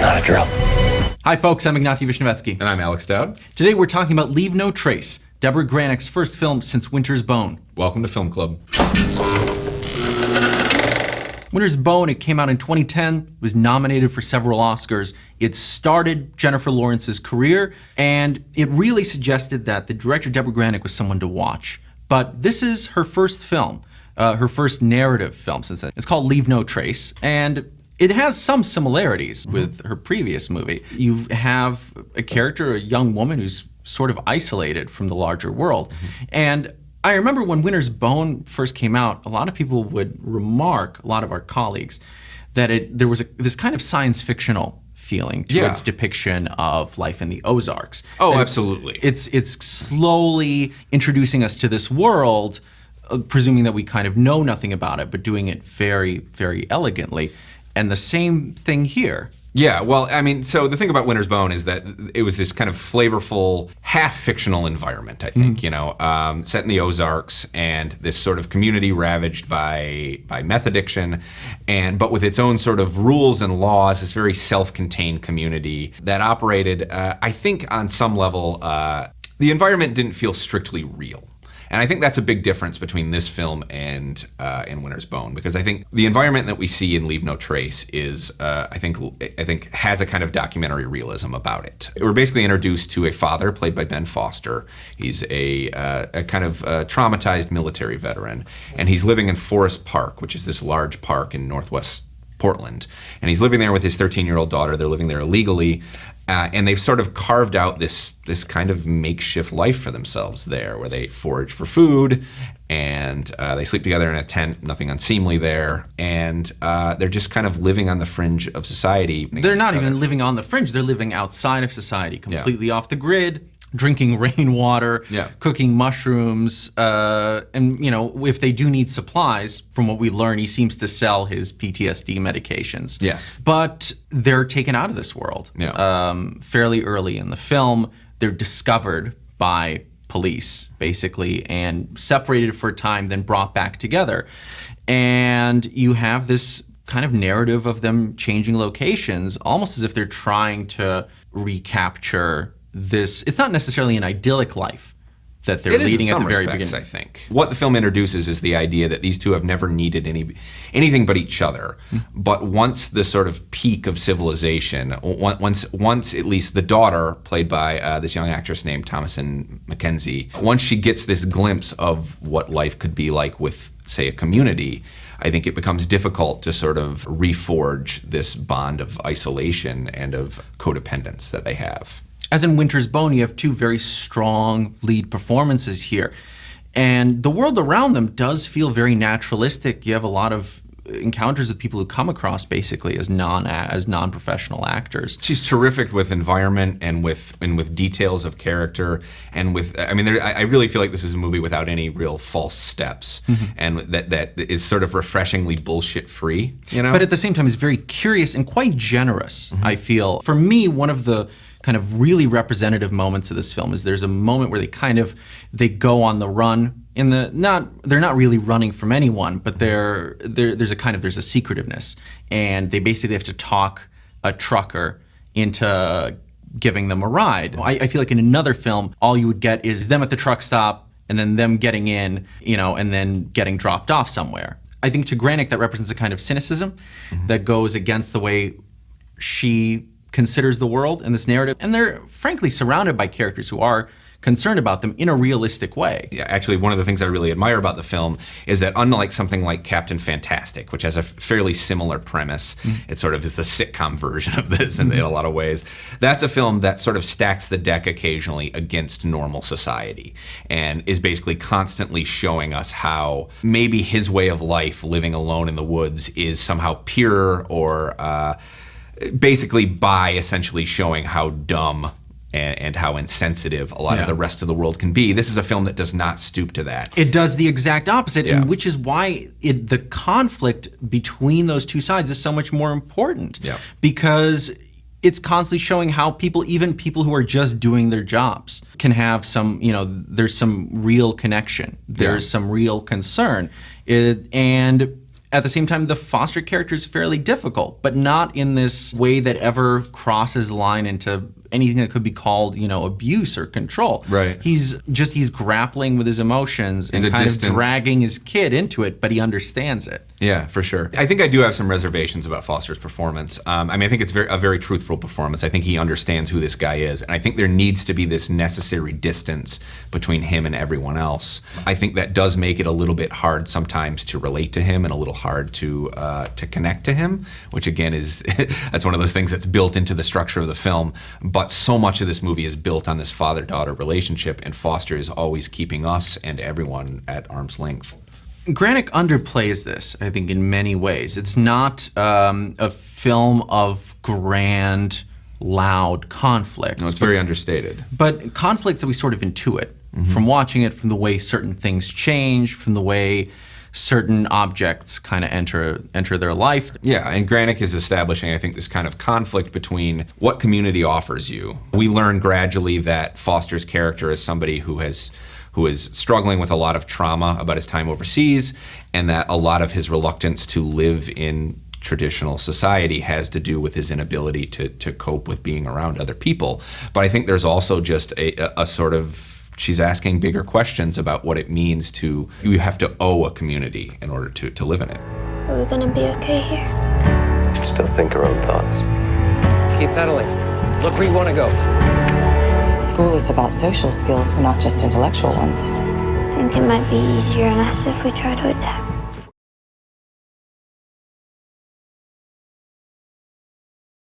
not a drill. Hi folks, I'm Ignatiy Vishnevetsky. And I'm Alex Dowd. Today we're talking about Leave No Trace, Debra Granik's first film since Winter's Bone. Welcome to Film Club. Winter's Bone, it came out in 2010, was nominated for several Oscars. It started Jennifer Lawrence's career, and it really suggested that the director Debra Granik was someone to watch. But this is her first film, her first narrative film since then. It's called Leave No Trace, and it has some similarities with her previous movie. You have a character, a young woman who's sort of isolated from the larger world. And I remember when Winter's Bone first came out, a lot of people would remark, a lot of our colleagues, that there was this kind of science fictional feeling to its depiction of life in the Ozarks. Oh, absolutely. It's slowly introducing us to this world, presuming that we kind of know nothing about it, but doing it very, very elegantly. And the same thing here. Yeah, well, I mean, so the thing about Winter's Bone is that it was this kind of flavorful, half-fictional environment, I think, set in the Ozarks, and this sort of community ravaged by meth addiction, but with its own sort of rules and laws, this very self-contained community that operated, I think, on some level, the environment didn't feel strictly real. And I think that's a big difference between this film and Winter's Bone, because I think the environment that we see in Leave No Trace is, I think, has a kind of documentary realism about it. We're basically introduced to a father played by Ben Foster. He's a kind of traumatized military veteran, and he's living in Forest Park, which is this large park in northwest Portland. And he's living there with his 13-year-old daughter. They're living there illegally. And they've sort of carved out this kind of makeshift life for themselves there, where they forage for food, and they sleep together in a tent, nothing unseemly there, and they're just kind of living on the fringe of society. They're not even living on the fringe, they're living outside of society, completely off the grid, drinking rainwater, cooking mushrooms, and if they do need supplies, from what we learn, he seems to sell his PTSD medications. Yes. But they're taken out of this world fairly early in the film. They're discovered by police, basically, and separated for a time, then brought back together. And you have this kind of narrative of them changing locations, almost as if they're trying to recapture this. It's not necessarily an idyllic life that they're leading at the very beginning. I think what the film introduces is the idea that these two have never needed anything but each other. But once the sort of peak of civilization, once at least the daughter, played by this young actress named Thomasin McKenzie, once she gets this glimpse of what life could be like with, say, a community, I think it becomes difficult to sort of reforge this bond of isolation and of codependence that they have. As in Winter's Bone, you have two very strong lead performances here. And the world around them does feel very naturalistic. You have a lot of encounters with people who come across basically as non-professional actors. She's terrific with environment and with details of character, and I really feel like this is a movie without any real false steps, and that is sort of refreshingly bullshit free, But at the same time, it's very curious and quite generous. I feel, for me, one of the kind of really representative moments of this film is there's a moment where they go on the run. They're not really running from anyone, but there's a secretiveness, and they basically have to talk a trucker into giving them a ride. I feel like in another film, all you would get is them at the truck stop and then them getting in, and then getting dropped off somewhere. I think to Granik that represents a kind of cynicism that goes against the way she considers the world in this narrative, and they're frankly surrounded by characters who are concerned about them in a realistic way. Yeah, actually, one of the things I really admire about the film is that unlike something like Captain Fantastic, which has a fairly similar premise, it sort of is the sitcom version of this in a lot of ways, that's a film that sort of stacks the deck occasionally against normal society and is basically constantly showing us how maybe his way of life, living alone in the woods, is somehow pure, or basically by essentially showing how dumb and how insensitive a lot of the rest of the world can be. This is a film that does not stoop to that. It does the exact opposite, and which is why the conflict between those two sides is so much more important. Because it's constantly showing how even people who are just doing their jobs can have some, there's some real connection. There's some real concern. And At the same time, the foster character is fairly difficult, but not in this way that ever crosses the line into anything that could be called, abuse or control. Right. He's grappling with his emotions and kind of dragging his kid into it, but he understands it. Yeah, for sure. I think I do have some reservations about Foster's performance. I think it's a very truthful performance. I think he understands who this guy is, and I think there needs to be this necessary distance between him and everyone else. I think that does make it a little bit hard sometimes to relate to him and a little hard to connect to him, which again is that's one of those things that's built into the structure of the film. But so much of this movie is built on this father-daughter relationship, and Foster is always keeping us and everyone at arm's length. Granik underplays this, I think, in many ways. It's not a film of grand, loud conflicts. No, it's very understated. But conflicts that we sort of intuit from watching it, from the way certain things change, from the way certain objects kind of enter their life. Yeah, and Granik is establishing, I think, this kind of conflict between what community offers you. We learn gradually that Foster's character is somebody who is struggling with a lot of trauma about his time overseas, and that a lot of his reluctance to live in traditional society has to do with his inability to cope with being around other people. But I think there's also just a sort of, she's asking bigger questions about what it means to, you have to owe a community in order to live in it. Are we gonna be okay here? You can still think her own thoughts. Keep pedaling. Look where you want to go. School is about social skills, not just intellectual ones. I think it might be easier on us if we try to adapt.